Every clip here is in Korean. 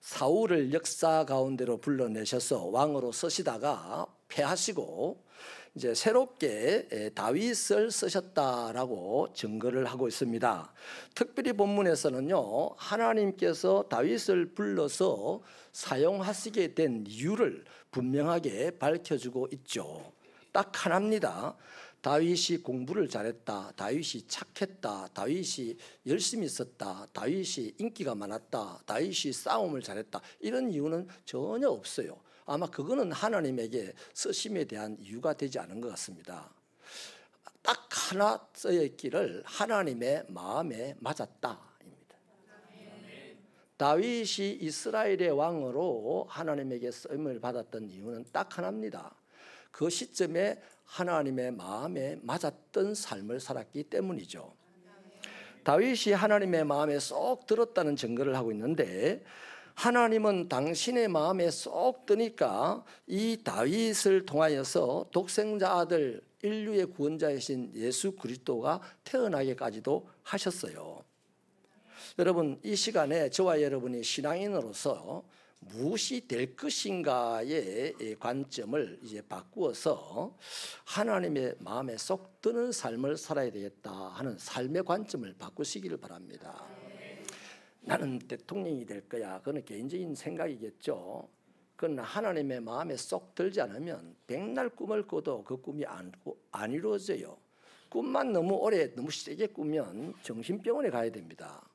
사울을 역사 가운데로 불러내셔서 왕으로 쓰시다가 패하시고 이제 새롭게 다윗을 쓰셨다라고 증거를 하고 있습니다. 특별히 본문에서는요, 하나님께서 다윗을 불러서 사용하시게 된 이유를 분명하게 밝혀주고 있죠. 딱 하나입니다. 다윗이 공부를 잘했다, 다윗이 착했다, 다윗이 열심히 있었다, 다윗이 인기가 많았다, 다윗이 싸움을 잘했다, 이런 이유는 전혀 없어요. 아마 그거는 하나님에게 쓰심에 대한 이유가 되지 않은 것 같습니다. 딱 하나 쓰였기를 하나님의 마음에 맞았다입니다. 다윗이 이스라엘의 왕으로 하나님에게 쓰임을 받았던 이유는 딱 하나입니다. 그 시점에 하나님의 마음에 맞았던 삶을 살았기 때문이죠. 다윗이 하나님의 마음에 쏙 들었다는 증거를 하고 있는데, 하나님은 당신의 마음에 쏙 드니까 이 다윗을 통하여서 독생자 아들, 인류의 구원자이신 예수 그리스도가 태어나게까지도 하셨어요. 여러분, 이 시간에 저와 여러분이 신앙인으로서 무엇이 될 것인가의 관점을 이제 바꾸어서 하나님의 마음에 쏙 드는 삶을 살아야 되겠다 하는 삶의 관점을 바꾸시기를 바랍니다. 나는 대통령이 될 거야. 그건 개인적인 생각이겠죠. 그건 하나님의 마음에 쏙 들지 않으면 백날 꿈을 꿔도 그 꿈이 안 이루어져요. 꿈만 너무 오래 너무 세게 꾸면 정신병원에 가야 됩니다.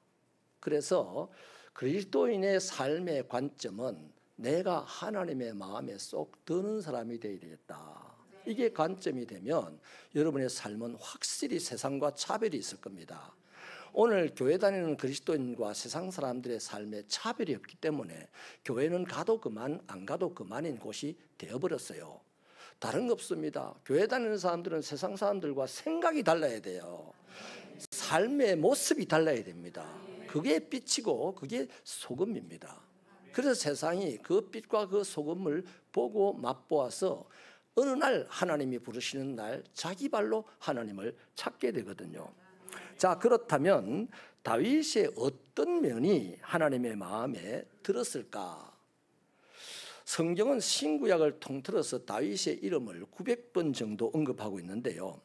그래서 그리스도인의 삶의 관점은 내가 하나님의 마음에 쏙 드는 사람이 되어야 되겠다. 이게 관점이 되면 여러분의 삶은 확실히 세상과 차별이 있을 겁니다. 오늘 교회 다니는 그리스도인과 세상 사람들의 삶에 차별이 없기 때문에 교회는 가도 그만 안 가도 그만인 곳이 되어버렸어요. 다른 거 없습니다. 교회 다니는 사람들은 세상 사람들과 생각이 달라야 돼요. 삶의 모습이 달라야 됩니다. 그게 빛이고 그게 소금입니다. 그래서 세상이 그 빛과 그 소금을 보고 맛보아서 어느 날 하나님이 부르시는 날 자기 발로 하나님을 찾게 되거든요. 자, 그렇다면 다윗의 어떤 면이 하나님의 마음에 들었을까? 성경은 신구약을 통틀어서 다윗의 이름을 900번 정도 언급하고 있는데요.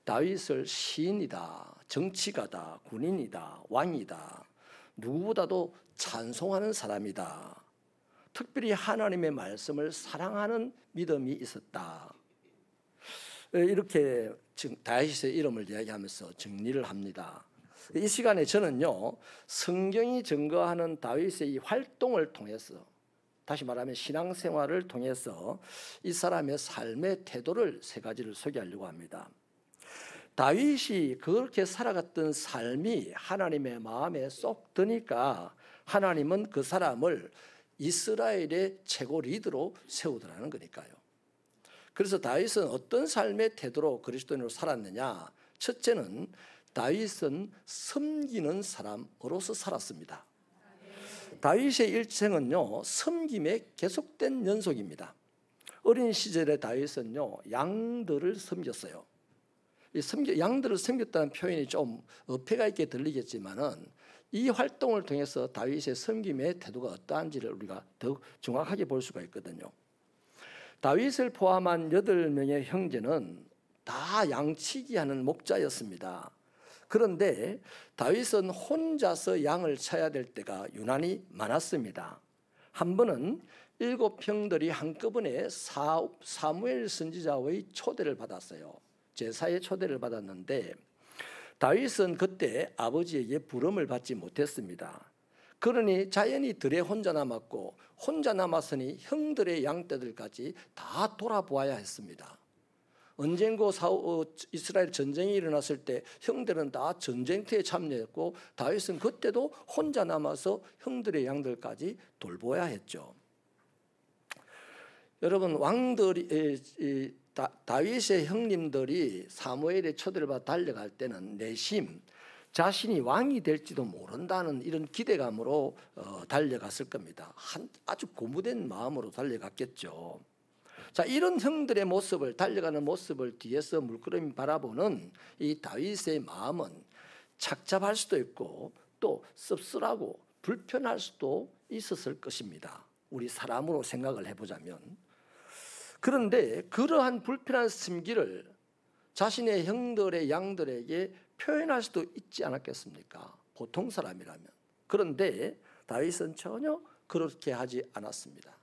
다윗을 시인이다, 정치가다, 군인이다, 왕이다, 누구보다도 찬송하는 사람이다, 특별히 하나님의 말씀을 사랑하는 믿음이 있었다, 이렇게 다윗의 이름을 이야기하면서 정리를 합니다. 이 시간에 저는요, 성경이 증거하는 다윗의 이 활동을 통해서, 다시 말하면 신앙생활을 통해서 이 사람의 삶의 태도를 세 가지를 소개하려고 합니다. 다윗이 그렇게 살아갔던 삶이 하나님의 마음에 쏙 드니까 하나님은 그 사람을 이스라엘의 최고 리더로 세우더라는 거니까요. 그래서 다윗은 어떤 삶의 태도로 그리스도인으로 살았느냐? 첫째는 다윗은 섬기는 사람으로서 살았습니다. 다윗의 일생은요, 섬김의 계속된 연속입니다. 어린 시절에 다윗은요, 양들을 섬겼어요. 양들을 섬겼다는 표현이 좀 어폐가 있게 들리겠지만은 이 활동을 통해서 다윗의 섬김의 태도가 어떠한지를 우리가 더욱 정확하게 볼 수가 있거든요. 다윗을 포함한 8명의 형제는 다 양치기 하는 목자였습니다. 그런데 다윗은 혼자서 양을 쳐야 될 때가 유난히 많았습니다. 한 번은 7형들이 한꺼번에 사무엘 선지자의 초대를 받았어요. 제사의 초대를 받았는데 다윗은 그때 아버지에게 부름을 받지 못했습니다. 그러니 자연히 들에 혼자 남았고, 혼자 남았으니 형들의 양떼들까지 다 돌아보아야 했습니다. 언젠가 이스라엘 전쟁이 일어났을 때 형들은 다 전쟁터에 참여했고 다윗은 그때도 혼자 남아서 형들의 양들까지 돌보아야 했죠. 여러분, 왕들이 다윗의 형님들이 사무엘의 초대를 받아 달려갈 때는 내심 자신이 왕이 될지도 모른다는 이런 기대감으로 달려갔을 겁니다. 아주 고무된 마음으로 달려갔겠죠. 자, 이런 형들의 모습을, 달려가는 모습을 뒤에서 물끄러미 바라보는 이 다윗의 마음은 착잡할 수도 있고 또 씁쓸하고 불편할 수도 있었을 것입니다. 우리 사람으로 생각을 해보자면. 그런데 그러한 불편한 심기를 자신의 형들의 양들에게 표현할 수도 있지 않았겠습니까? 보통 사람이라면. 그런데 다윗은 전혀 그렇게 하지 않았습니다.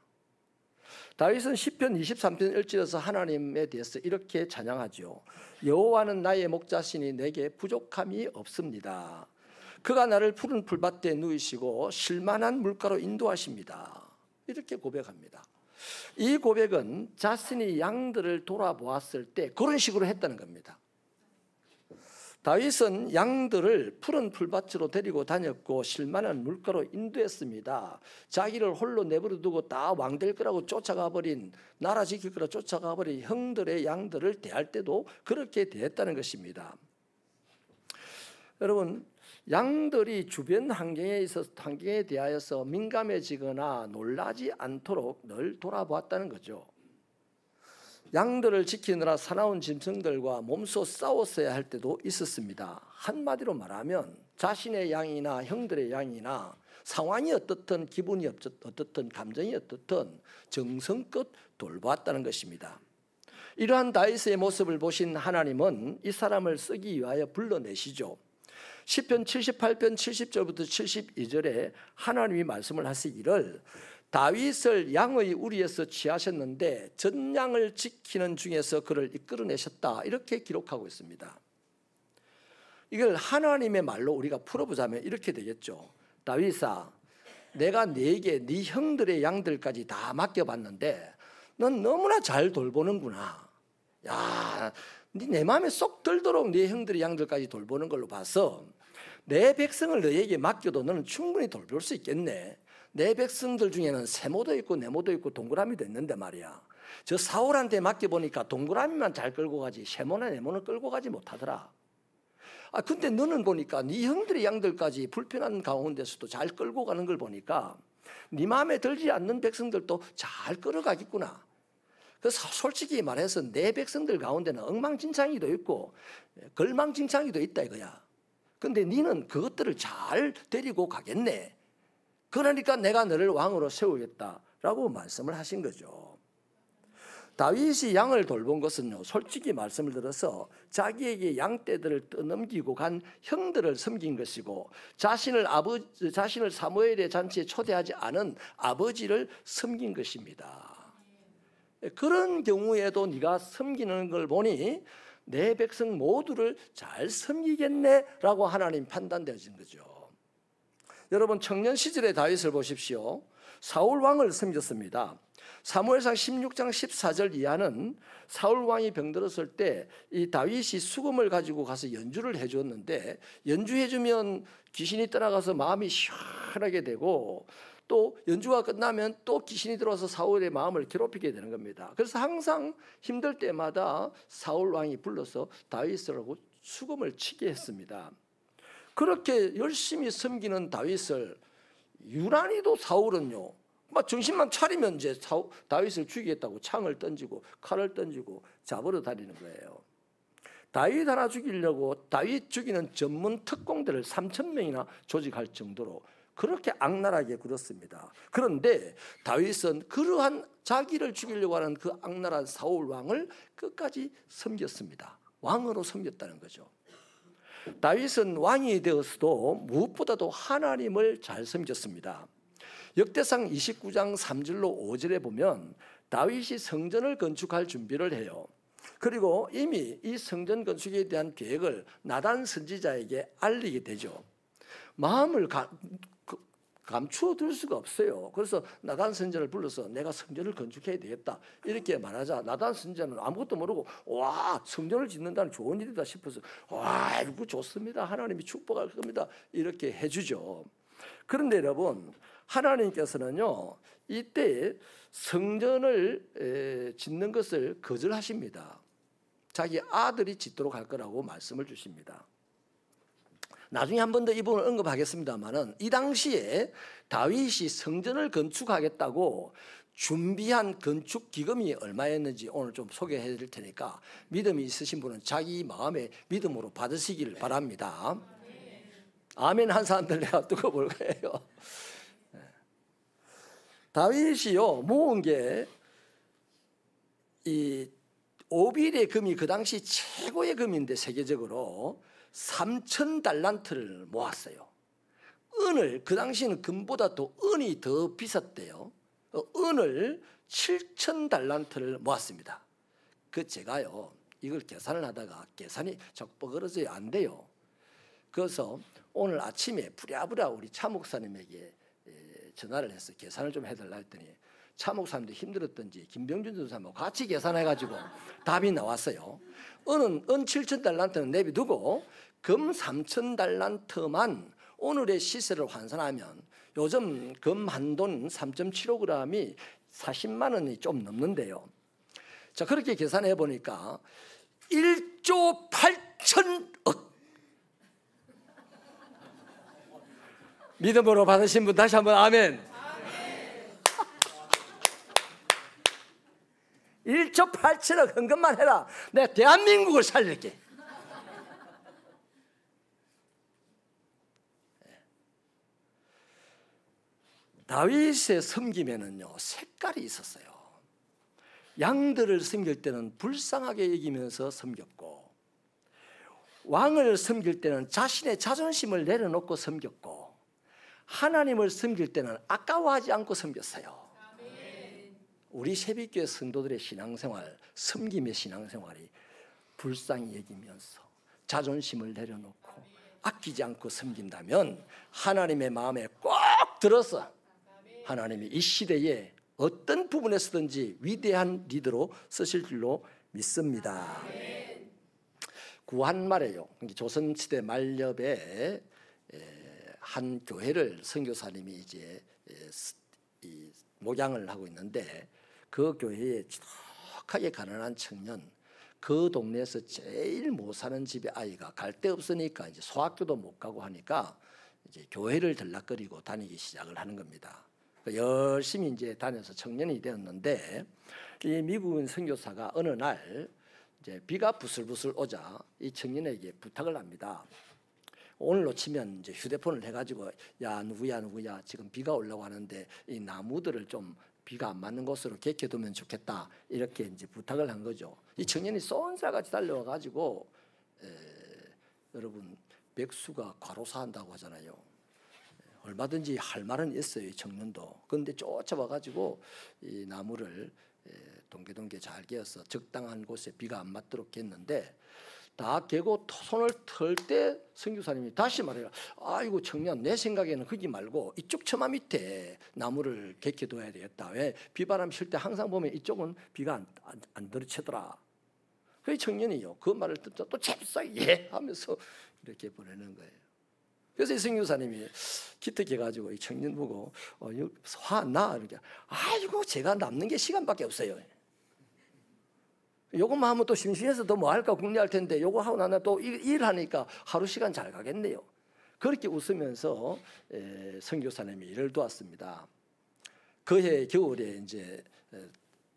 다윗은 시편 23편 1절에서 하나님에 대해서 이렇게 찬양하죠. 여호와는 나의 목자시니 내게 부족함이 없습니다. 그가 나를 푸른 풀밭에 누이시고 쉴만한 물가로 인도하십니다. 이렇게 고백합니다. 이 고백은 자신이 양들을 돌아보았을 때 그런 식으로 했다는 겁니다. 다윗은 양들을 푸른 풀밭으로 데리고 다녔고 쉴만한 물가로 인도했습니다. 자기를 홀로 내버려 두고 다 왕될 거라고 쫓아가 버린, 나라 지킬 거라고 쫓아가 버린 형들의 양들을 대할 때도 그렇게 대했다는 것입니다. 여러분, 양들이 주변 환경에 대하여서 민감해지거나 놀라지 않도록 늘 돌아보았다는 거죠. 양들을 지키느라 사나운 짐승들과 몸소 싸웠어야 할 때도 있었습니다. 한마디로 말하면 자신의 양이나 형들의 양이나 상황이 어떻든 기분이 어떻든 감정이 어떻든 정성껏 돌보았다는 것입니다. 이러한 다윗의 모습을 보신 하나님은 이 사람을 쓰기 위하여 불러내시죠. 시편 78편 70절부터 72절에 하나님이 말씀을 하시기를 다윗을 양의 우리에서 취하셨는데 전양을 지키는 중에서 그를 이끌어내셨다, 이렇게 기록하고 있습니다. 이걸 하나님의 말로 우리가 풀어보자면 이렇게 되겠죠. 다윗아, 내가 네게 네 형들의 양들까지 다 맡겨봤는데 넌 너무나 잘 돌보는구나. 야, 내 마음에 쏙 들도록 네 형들의 양들까지 돌보는 걸로 봐서 내 백성을 너에게 맡겨도 너는 충분히 돌볼 수 있겠네. 내 백성들 중에는 세모도 있고 네모도 있고 동그라미도 있는데 말이야. 저 사울한테 맡겨보니까 동그라미만 잘 끌고 가지 세모나 네모는 끌고 가지 못하더라. 근데 너는 보니까 네 형들의 양들까지 불편한 가운데서도 잘 끌고 가는 걸 보니까 네 마음에 들지 않는 백성들도 잘 끌어가겠구나. 그래서 솔직히 말해서 내 백성들 가운데는 엉망진창이도 있고 걸망진창이도 있다 이거야. 근데 너는 그것들을 잘 데리고 가겠네. 그러니까 내가 너를 왕으로 세우겠다라고 말씀을 하신 거죠. 다윗이 양을 돌본 것은요, 솔직히 말씀을 들어서 자기에게 양떼들을 떠넘기고 간 형들을 섬긴 것이고 자신을 사무엘의 잔치에 초대하지 않은 아버지를 섬긴 것입니다. 그런 경우에도 네가 섬기는 걸 보니 내 백성 모두를 잘 섬기겠네라고 하나님 판단되어진 거죠. 여러분, 청년 시절의 다윗을 보십시오. 사울 왕을 섬겼습니다. 사무엘상 16장 14절 이하는 사울 왕이 병들었을 때 이 다윗이 수금을 가지고 가서 연주를 해줬는데, 연주해주면 귀신이 떠나가서 마음이 시원하게 되고 또 연주가 끝나면 또 귀신이 들어와서 사울의 마음을 괴롭히게 되는 겁니다. 그래서 항상 힘들 때마다 사울 왕이 불러서 다윗을하고 수금을 치게 했습니다. 그렇게 열심히 섬기는 다윗을 유난히도 사울은요, 막 정신만 차리면 이제 다윗을 죽이겠다고 창을 던지고 칼을 던지고 잡으러 다니는 거예요. 다윗 하나 죽이려고 다윗 죽이는 전문 특공대를 3,000명이나 조직할 정도로 그렇게 악랄하게 굴었습니다. 그런데 다윗은 그러한 자기를 죽이려고 하는 그 악랄한 사울 왕을 끝까지 섬겼습니다. 왕으로 섬겼다는 거죠. 다윗은 왕이 되었어도 무엇보다도 하나님을 잘 섬겼습니다. 역대상 29장 3절로 5절에 보면 다윗이 성전을 건축할 준비를 해요. 그리고 이미 이 성전 건축에 대한 계획을 나단 선지자에게 알리게 되죠. 마음을 감추어 둘 수가 없어요. 그래서 나단 선지자를 불러서 내가 성전을 건축해야 되겠다 이렇게 말하자 나단 선지자는 아무것도 모르고 와, 성전을 짓는다는 좋은 일이다 싶어서 와, 이거 좋습니다, 하나님이 축복할 겁니다 이렇게 해주죠. 그런데 여러분, 하나님께서는요 이때 성전을 짓는 것을 거절하십니다. 자기 아들이 짓도록 할 거라고 말씀을 주십니다. 나중에 한 번 더 이 부분을 언급하겠습니다만은 이 당시에 다윗이 성전을 건축하겠다고 준비한 건축 기금이 얼마였는지 오늘 좀 소개해 드릴 테니까 믿음이 있으신 분은 자기 마음의 믿음으로 받으시기를 바랍니다. 아멘 한 사람들 내가 두고 볼 거예요. 다윗이요 모은 게 이 오빌의 금이 그 당시 최고의 금인데 세계적으로 3,000달란트를 모았어요. 은을 그 당시는 금보다 또 은이 더 비쌌대요. 은을 7,000달란트를 모았습니다. 그 제가요 이걸 계산을 하다가 계산이 자꾸 뻐그러져요. 안 돼요. 그래서 오늘 아침에 부랴부랴 우리 차 목사님에게 전화를 해서 계산을 좀 해달라 했더니 차 목사님도 힘들었던지 김병준 전사님하고 같이 계산해가지고 답이 나왔어요. 은 7,000달란트는 내비두고 금 3,000달란트만 오늘의 시세를 환산하면 요즘 금 한 돈 3.75g이 40만 원이 좀 넘는데요. 자, 그렇게 계산해 보니까 1조 8천억. 믿음으로 받으신 분 다시 한번 아멘. 1조 8천억 헌금만 해라. 내가 대한민국을 살릴게. 다윗의 섬김에는요 색깔이 있었어요. 양들을 섬길 때는 불쌍하게 여기면서 섬겼고, 왕을 섬길 때는 자신의 자존심을 내려놓고 섬겼고, 하나님을 섬길 때는 아까워하지 않고 섬겼어요. 우리 새벽교회 성도들의 신앙생활, 섬김의 신앙생활이 불쌍히 여기면서 자존심을 내려놓고 아끼지 않고 섬긴다면 하나님의 마음에 꼭 들어서 하나님이 이 시대에 어떤 부분에서든지 위대한 리더로 쓰실 줄로 믿습니다. 구한 말에요. 조선시대 말엽에 한 교회를 선교사님이 이제 목양을 하고 있는데, 그 교회에 지독하게 가난한 청년, 그 동네에서 제일 못 사는 집의 아이가 갈 데 없으니까 이제 소학교도 못 가고 하니까 이제 교회를 들락거리고 다니기 시작을 하는 겁니다. 열심히 이제 다녀서 청년이 되었는데, 이 미국인 선교사가 어느 날 이제 비가 부슬부슬 오자 이 청년에게 부탁을 합니다. 오늘로 치면 이제 휴대폰을 해가지고 야 누구야 지금 비가 오려고 하는데 이 나무들을 좀 비가 안 맞는 곳으로 개켜두면 좋겠다, 이렇게 이제 부탁을 한 거죠. 이 청년이 쏜살같이 달려와가지고 여러분 백수가 과로사한다고 하잖아요. 얼마든지 할 말은 있어요, 이 청년도. 그런데 쫓아와가지고 이 나무를 동게동게 잘 개어서 적당한 곳에 비가 안 맞도록 했는데, 다 개고 손을 털 때 선교사님이 다시 말해요. 아이고 청년, 내 생각에는 거기 말고 이쪽 처마 밑에 나무를 개켜둬야 되겠다. 왜? 비바람 칠 때 항상 보면 이쪽은 비가 안 들이치더라. 그 청년이요 그 말을 듣자 또 잽싸게 하면서 이렇게 보내는 거예요. 그래서 이 선교사님이 기특해가지고 이 청년 보고 화나 이렇게, 아이고 제가 남는 게 시간밖에 없어요. 요것만 하면 또 심심해서 더 뭐 할까 궁리할 텐데 요거 하고 나면 또 일하니까 하루 시간 잘 가겠네요. 그렇게 웃으면서 선교사님이 일을 도왔습니다. 그해 겨울에 이제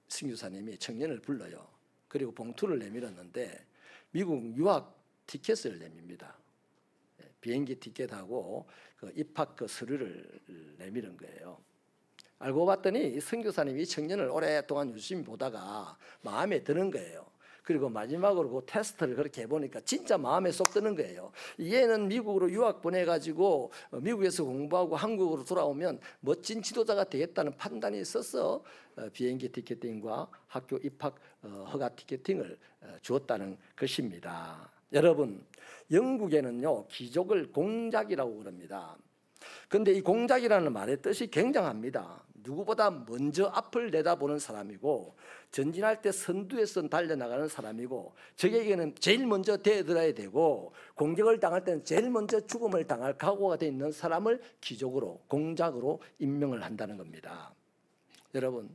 선교사님이 청년을 불러요. 그리고 봉투를 내밀었는데 미국 유학 티켓을 내밉니다. 비행기 티켓하고 그 입학 그 서류를 내밀은 거예요. 알고 봤더니 선교사님이 청년을 오랫동안 유심히 보다가 마음에 드는 거예요. 그리고 마지막으로 그 테스트를 그렇게 해보니까 진짜 마음에 쏙 드는 거예요. 얘는 미국으로 유학 보내가지고 미국에서 공부하고 한국으로 돌아오면 멋진 지도자가 되겠다는 판단이 있어서 비행기 티켓팅과 학교 입학 허가 티켓팅을 주었다는 것입니다. 여러분, 영국에는요 귀족을 공작이라고 그럽니다. 그런데 이 공작이라는 말의 뜻이 굉장합니다. 누구보다 먼저 앞을 내다보는 사람이고, 전진할 때 선두에서 달려나가는 사람이고, 적에게는 제일 먼저 대들어야 되고, 공격을 당할 때는 제일 먼저 죽음을 당할 각오가 돼 있는 사람을 귀족으로, 공작으로 임명을 한다는 겁니다. 여러분,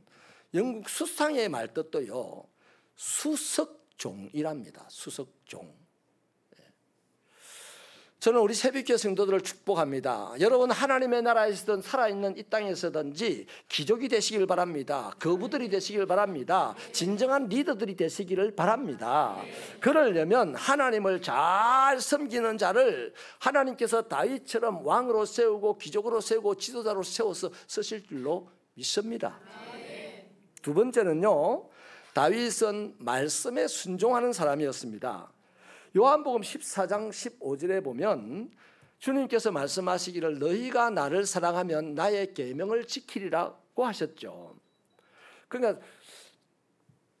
영국 수상의 말뜻도요 수석종이랍니다. 수석종. 저는 우리 새벽교회 성도들을 축복합니다. 여러분 하나님의 나라에서든 살아있는 이 땅에서든지 기족이 되시길 바랍니다. 거부들이 되시길 바랍니다. 진정한 리더들이 되시기를 바랍니다. 그러려면 하나님을 잘 섬기는 자를 하나님께서 다윗처럼 왕으로 세우고 귀족으로 세우고 지도자로 세워서 쓰실 줄로 믿습니다. 두 번째는요, 다윗은 말씀에 순종하는 사람이었습니다. 요한복음 14장 15절에 보면 주님께서 말씀하시기를 너희가 나를 사랑하면 나의 계명을 지키리라고 하셨죠. 그러니까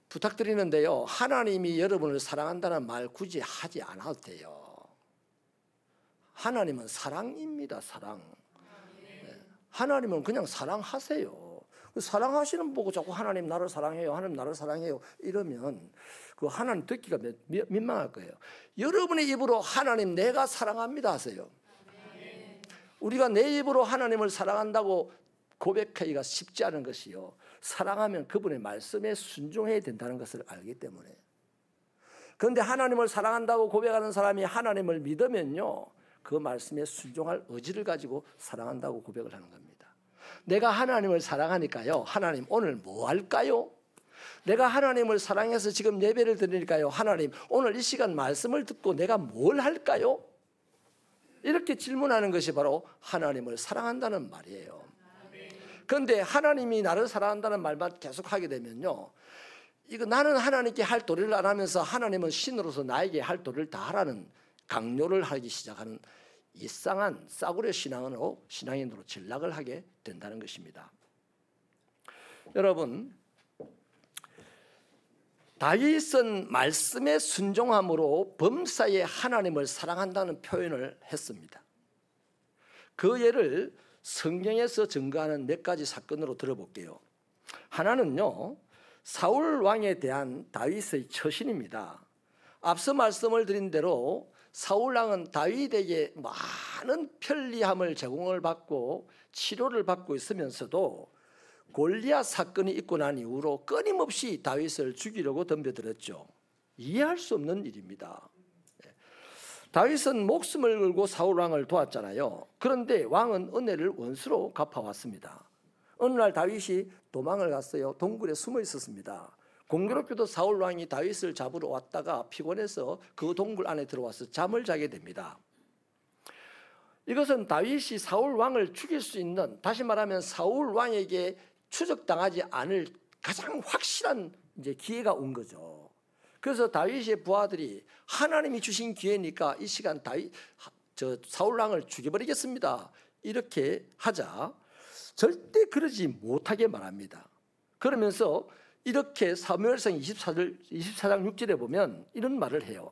부탁드리는데요, 하나님이 여러분을 사랑한다는 말 굳이 하지 않아도 돼요. 하나님은 사랑입니다. 사랑. 하나님은 그냥 사랑하세요. 사랑하시는 보고 자꾸 하나님 나를 사랑해요, 하나님 나를 사랑해요 이러면 그 하나님 듣기가 민망할 거예요. 여러분의 입으로 하나님 내가 사랑합니다 하세요. 우리가 내 입으로 하나님을 사랑한다고 고백하기가 쉽지 않은 것이요, 사랑하면 그분의 말씀에 순종해야 된다는 것을 알기 때문에. 그런데 하나님을 사랑한다고 고백하는 사람이 하나님을 믿으면요, 그 말씀에 순종할 의지를 가지고 사랑한다고 고백을 하는 겁니다. 내가 하나님을 사랑하니까요, 하나님 오늘 뭐 할까요? 내가 하나님을 사랑해서 지금 예배를 드리니까요, 하나님 오늘 이 시간 말씀을 듣고 내가 뭘 할까요? 이렇게 질문하는 것이 바로 하나님을 사랑한다는 말이에요. 그런데 하나님이 나를 사랑한다는 말만 계속 하게 되면요, 이거 나는 하나님께 할 도리를 안 하면서 하나님은 신으로서 나에게 할 도리를 다 하라는 강요를 하기 시작하는 이상한 싸구려 신앙인으로 전락을 하게 된다는 것입니다. 여러분, 다윗은 말씀에 순종함으로 범사에 하나님을 사랑한다는 표현을 했습니다. 그 예를 성경에서 증거하는 몇 가지 사건으로 들어볼게요. 하나는요, 사울 왕에 대한 다윗의 처신입니다. 앞서 말씀을 드린 대로 사울 왕은 다윗에게 많은 편리함을 제공을 받고 치료를 받고 있으면서도 골리앗 사건이 있고 난 이후로 끊임없이 다윗을 죽이려고 덤벼들었죠. 이해할 수 없는 일입니다. 다윗은 목숨을 걸고 사울 왕을 도왔잖아요. 그런데 왕은 은혜를 원수로 갚아왔습니다. 어느 날 다윗이 도망을 갔어요. 동굴에 숨어 있었습니다. 공교롭게도 사울 왕이 다윗을 잡으러 왔다가 피곤해서 그 동굴 안에 들어와서 잠을 자게 됩니다. 이것은 다윗이 사울 왕을 죽일 수 있는, 다시 말하면 사울 왕에게 추적당하지 않을 가장 확실한 기회가 온 거죠. 그래서 다윗의 부하들이 하나님이 주신 기회니까 이 시간 사울 왕을 죽여버리겠습니다, 이렇게 하자 절대 그러지 못하게 말합니다. 그러면서 이렇게 사무엘상 24장 6절에 보면 이런 말을 해요.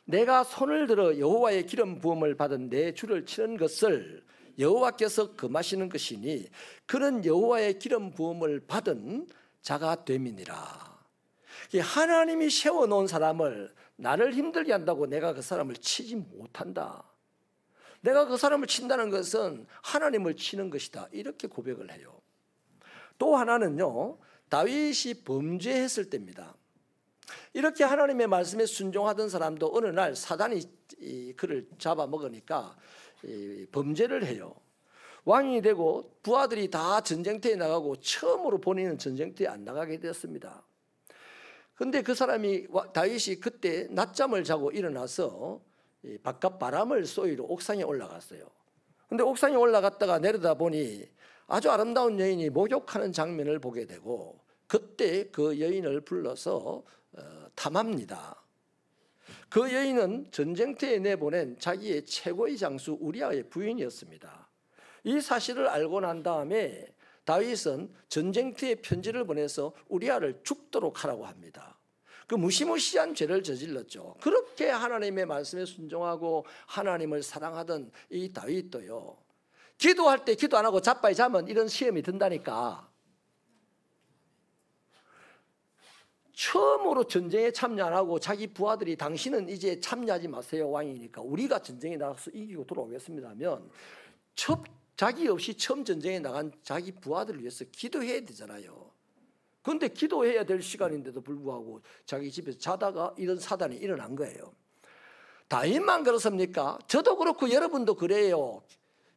내가 손을 들어 여호와의 기름 부음을 받은 내 주를 치는 것을 여호와께서 금하시는 것이니 그는 여호와의 기름 부음을 받은 자가 됨이니라. 하나님이 세워놓은 사람을 나를 힘들게 한다고 내가 그 사람을 치지 못한다. 내가 그 사람을 친다는 것은 하나님을 치는 것이다, 이렇게 고백을 해요. 또 하나는요, 다윗이 범죄했을 때입니다. 이렇게 하나님의 말씀에 순종하던 사람도 어느 날 사단이 그를 잡아먹으니까 범죄를 해요. 왕이 되고 부하들이 다 전쟁터에 나가고 처음으로 본인은 전쟁터에 안 나가게 되었습니다. 그런데 그 사람이, 다윗이 그때 낮잠을 자고 일어나서 바깥 바람을 쏘이러 옥상에 올라갔어요. 그런데 옥상에 올라갔다가 내려다 보니 아주 아름다운 여인이 목욕하는 장면을 보게 되고, 그때 그 여인을 불러서 탐합니다. 그 여인은 전쟁터에 내보낸 자기의 최고의 장수 우리아의 부인이었습니다. 이 사실을 알고 난 다음에 다윗은 전쟁터에 편지를 보내서 우리아를 죽도록 하라고 합니다. 그 무시무시한 죄를 저질렀죠. 그렇게 하나님의 말씀에 순종하고 하나님을 사랑하던 이 다윗도요, 기도할 때 기도 안 하고 자빠이 자면 이런 시험이 든다니까. 처음으로 전쟁에 참여 안 하고 자기 부하들이 당신은 이제 참여하지 마세요, 왕이니까 우리가 전쟁에 나가서 이기고 돌아오겠습니다 하면 자기 없이 처음 전쟁에 나간 자기 부하들을 위해서 기도해야 되잖아요. 그런데 기도해야 될 시간인데도 불구하고 자기 집에서 자다가 이런 사단이 일어난 거예요. 다윗만 그렇습니까? 저도 그렇고 여러분도 그래요.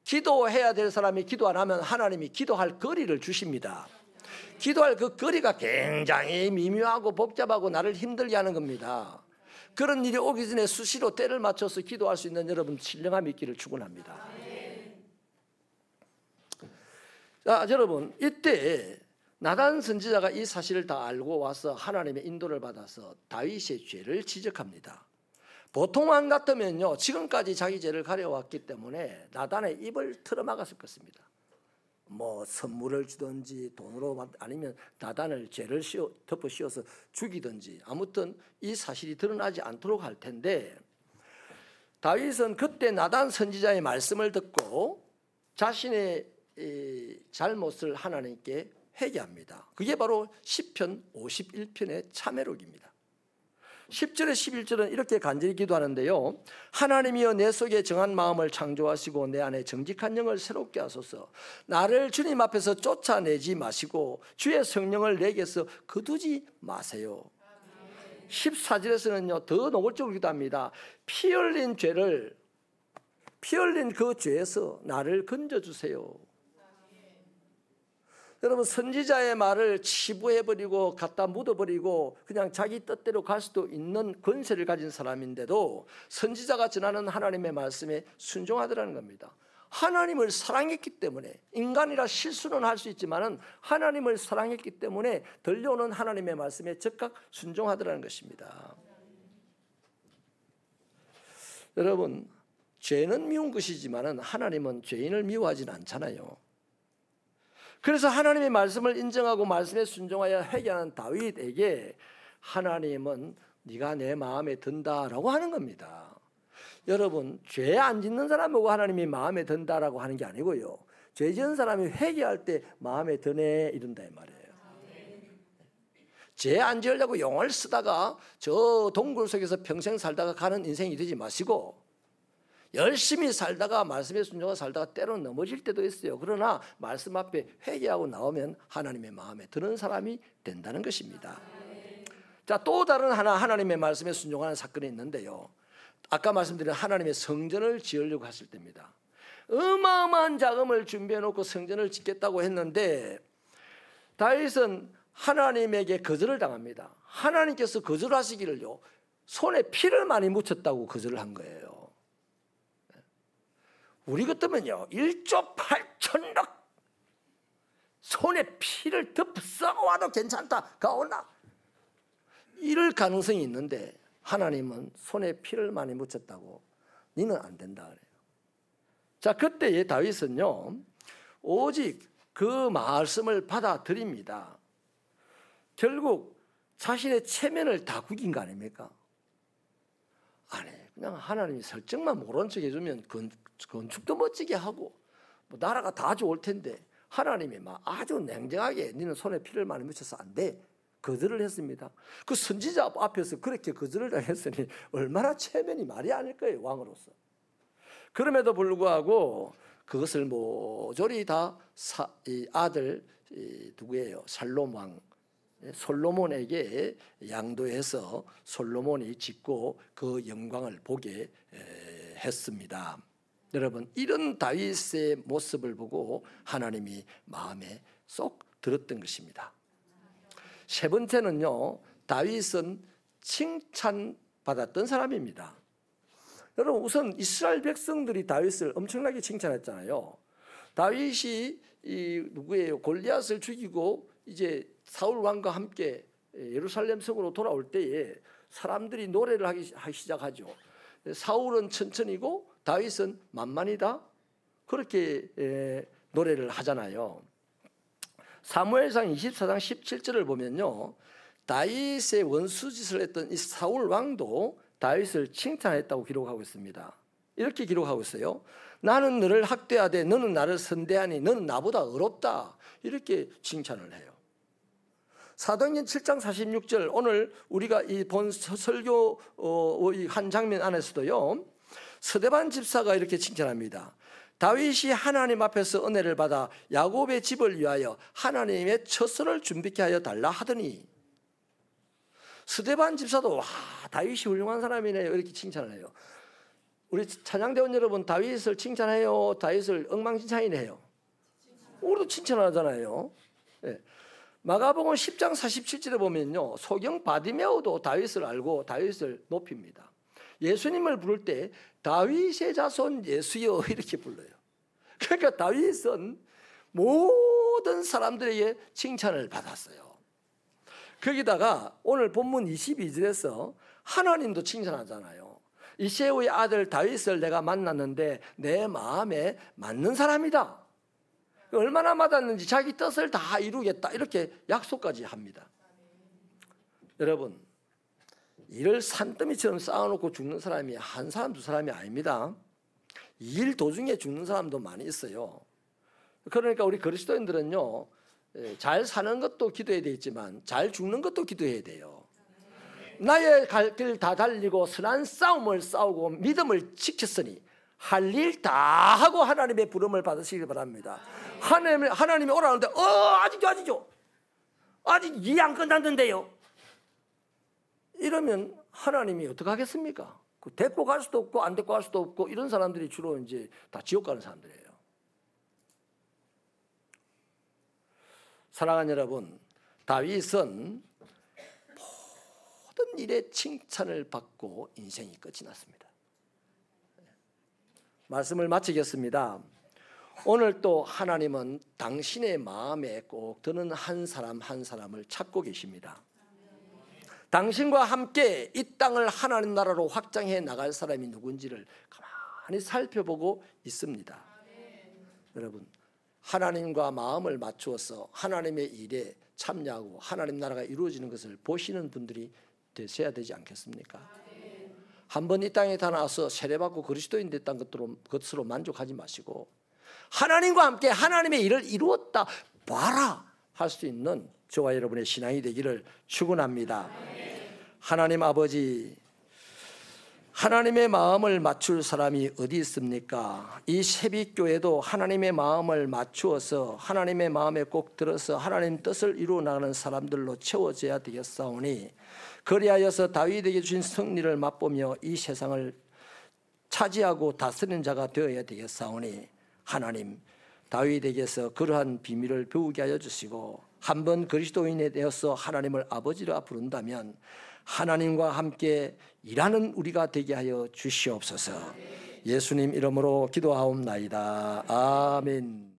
기도해야 될 사람이 기도 안 하면 하나님이 기도할 거리를 주십니다. 기도할 그 거리가 굉장히 미묘하고 복잡하고 나를 힘들게 하는 겁니다. 그런 일이 오기 전에 수시로 때를 맞춰서 기도할 수 있는 여러분 신령함이 있기를 축원합니다. 자, 여러분, 이때 나단 선지자가 이 사실을 다 알고 와서 하나님의 인도를 받아서 다윗의 죄를 지적합니다. 보통 왕 같으면요, 지금까지 자기 죄를 가려왔기 때문에 나단의 입을 틀어막았을 것입니다. 뭐 선물을 주든지 돈으로 아니면 나단을 죄를 덮어 씌워서 죽이든지 아무튼 이 사실이 드러나지 않도록 할 텐데, 다윗은 그때 나단 선지자의 말씀을 듣고 자신의 잘못을 하나님께 회개합니다. 그게 바로 시편 51편의 참회록입니다. 10절에 11절은 이렇게 간절히 기도하는데요. 하나님이여 내 속에 정한 마음을 창조하시고 내 안에 정직한 영을 새롭게 하소서. 나를 주님 앞에서 쫓아내지 마시고 주의 성령을 내게서 거두지 마세요. 14절에서는요 더 노골적으로 기도합니다. 피 흘린 그 죄에서 나를 건져주세요. 여러분, 선지자의 말을 치부해버리고 갖다 묻어버리고 그냥 자기 뜻대로 갈 수도 있는 권세를 가진 사람인데도 선지자가 전하는 하나님의 말씀에 순종하더라는 겁니다. 하나님을 사랑했기 때문에, 인간이라 실수는 할 수 있지만 하나님을 사랑했기 때문에 들려오는 하나님의 말씀에 즉각 순종하더라는 것입니다. 여러분, 죄는 미운 것이지만 하나님은 죄인을 미워하지는 않잖아요. 그래서 하나님의 말씀을 인정하고 말씀에 순종하여 회개하는 다윗에게 하나님은 네가 내 마음에 든다라고 하는 겁니다. 여러분, 죄 안 짓는 사람하고 하나님이 마음에 든다라고 하는 게 아니고요, 죄 지은 사람이 회개할 때 마음에 드네 이런다 이 말이에요. 죄 안 지으려고 용을 쓰다가 저 동굴 속에서 평생 살다가 가는 인생이 되지 마시고 열심히 살다가 말씀에 순종하고 살다가 때로는 넘어질 때도 있어요. 그러나 말씀 앞에 회개하고 나오면 하나님의 마음에 드는 사람이 된다는 것입니다. 자, 또 다른 하나님의 말씀에 순종하는 사건이 있는데요. 아까 말씀드린 하나님의 성전을 지으려고 했을 때입니다. 어마어마한 자금을 준비해 놓고 성전을 짓겠다고 했는데 다윗은 하나님에게 거절을 당합니다. 하나님께서 거절하시기를요, 손에 피를 많이 묻혔다고 거절을 한 거예요. 우리 같으면요 1조 8천억 손에 피를 덮어 쓰고 와도 괜찮다, 가오나 이럴 가능성이 있는데 하나님은 손에 피를 많이 묻혔다고 니는 안 된다 그래요. 자, 그때의 다윗은요 오직 그 말씀을 받아들입니다. 결국 자신의 체면을 다 구긴 거 아닙니까? 아니, 그냥 하나님이 설정만 모른 척 해주면 건축도 멋지게 하고 뭐 나라가 다 좋을 텐데 하나님이 막 아주 냉정하게 너는 손에 피를 많이 묻혀서 안 돼, 거절을 했습니다. 그 선지자 앞에서 그렇게 거절을 당했으니 얼마나 체면이 말이 아닐 거예요, 왕으로서. 그럼에도 불구하고 그것을 모조리 다 아들 누구예요? 살롬 왕 솔로몬에게 양도해서 솔로몬이 짓고 그 영광을 보게 했습니다. 여러분, 이런 다윗의 모습을 보고 하나님이 마음에 쏙 들었던 것입니다. 세 번째는요, 다윗은 칭찬받았던 사람입니다. 여러분, 우선 이스라엘 백성들이 다윗을 엄청나게 칭찬했잖아요. 다윗이 누구예요? 골리앗을 죽이고 이제 사울 왕과 함께 예루살렘 성으로 돌아올 때에 사람들이 노래를 하기 시작하죠. 사울은 천천히고 다윗은 만만이다, 그렇게 노래를 하잖아요. 사무엘상 24장 17절을 보면요, 다윗의 원수짓을 했던 이 사울 왕도 다윗을 칭찬했다고 기록하고 있습니다. 이렇게 기록하고 있어요. 나는 너를 학대하되 너는 나를 선대하니 너는 나보다 어렵다, 이렇게 칭찬을 해요. 사도행전 7장 46절, 오늘 우리가 이 본 설교 한 장면 안에서도요, 스데반 집사가 이렇게 칭찬합니다. 다윗이 하나님 앞에서 은혜를 받아 야곱의 집을 위하여 하나님의 처소를 준비케 하여 달라 하더니, 스데반 집사도 와, 다윗이 훌륭한 사람이네요, 이렇게 칭찬을 해요. 우리 찬양대원 여러분, 다윗을 칭찬해요? 다윗을 엉망진창이네요? 우리도 칭찬하잖아요. 네. 마가복음 10장 47절에 보면요, 소경 바디메오도 다윗을 알고 다윗을 높입니다. 예수님을 부를 때 다윗의 자손 예수여 이렇게 불러요. 그러니까 다윗은 모든 사람들에게 칭찬을 받았어요. 거기다가 오늘 본문 22절에서 하나님도 칭찬하잖아요. 이새의 아들 다윗을 내가 만났는데 내 마음에 맞는 사람이다. 얼마나 맞았는지 자기 뜻을 다 이루겠다 이렇게 약속까지 합니다. 여러분, 일을 산더미처럼 쌓아놓고 죽는 사람이 한 사람 두 사람이 아닙니다. 일 도중에 죽는 사람도 많이 있어요. 그러니까 우리 그리스도인들은요, 잘 사는 것도 기도해야 되겠지만 잘 죽는 것도 기도해야 돼요. 나의 갈 길 다 달리고 선한 싸움을 싸우고 믿음을 지켰으니 할 일 다 하고 하나님의 부름을 받으시길 바랍니다. 하나님이 오라는데 아직도 아직 일 안 끝났는데요. 이러면 하나님이 어떻게 하겠습니까? 데리고 갈 수도 없고 안 데리고 갈 수도 없고 이런 사람들이 주로 이제 다 지옥 가는 사람들이에요. 사랑하는 여러분, 다윗은 모든 일에 칭찬을 받고 인생이 끝이 났습니다. 말씀을 마치겠습니다. 오늘 또 하나님은 당신의 마음에 꼭 드는 한 사람 한 사람을 찾고 계십니다. 당신과 함께 이 땅을 하나님 나라로 확장해 나갈 사람이 누군지를 가만히 살펴보고 있습니다. 여러분, 하나님과 마음을 맞추어서 하나님의 일에 참여하고 하나님 나라가 이루어지는 것을 보시는 분들이 되셔야 되지 않겠습니까? 한번 이 땅에 다 나와서 세례받고 그리스도인 됐다는 것으로 만족하지 마시고 하나님과 함께 하나님의 일을 이루었다 봐라 할 수 있는 저와 여러분의 신앙이 되기를 축원합니다. 하나님 아버지, 하나님의 마음을 맞출 사람이 어디 있습니까? 이 새빛교회도 하나님의 마음을 맞추어서 하나님의 마음에 꼭 들어서 하나님 뜻을 이루어 나가는 사람들로 채워져야 되겠사오니 그리하여서 다윗에게 주신 승리를 맛보며 이 세상을 차지하고 다스리는 자가 되어야 되겠사오니 하나님, 다윗에게서 그러한 비밀을 배우게 하여 주시고 한번 그리스도인에 되어서 하나님을 아버지라 부른다면 하나님과 함께 일하는 우리가 되게 하여 주시옵소서. 예수님 이름으로 기도하옵나이다. 아멘.